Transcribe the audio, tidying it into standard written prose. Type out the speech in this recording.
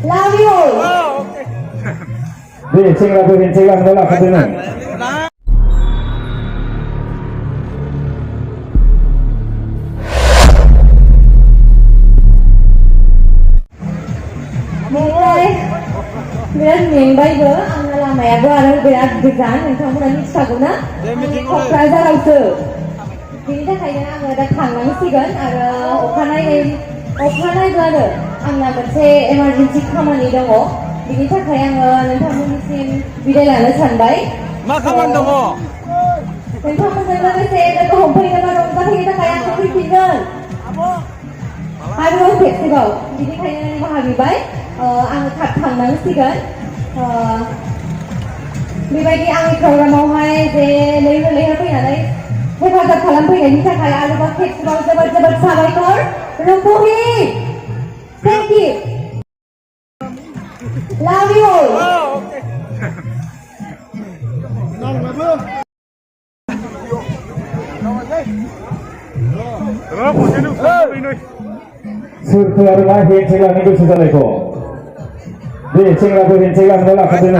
Love you. 네, 생각하고 현재가 놀라거든요. Biar membayar, anggal lama ya, gua ada biar degan, entah mana ni saguna, Kokrajhar auto. Ini dah kayaknya anggal ada kangen sih kan, ada okanai ada, anggal berse emergency kamani dong. Ini dah kayak entah mana sih bidai lana sanbai. Makaman dong. Entah mana berse, dah kau hompai kan orang dah kita kayak tu tinggal. Hari festival, ini kayaknya mahabibai. Ang थांनांसिगोन बेबायदि आंनि प्रग्रामावहाय जे लैहोर फैनानै हेफाजाब खालामफैनायनि थाखाय आरोबाव खेबसेबाव जोबोद साबायखर रुपहि थेंक इउ लाभ इउ surflarına hençelerine göstereyim. 네, 생각하고 현재가 놀라거든요.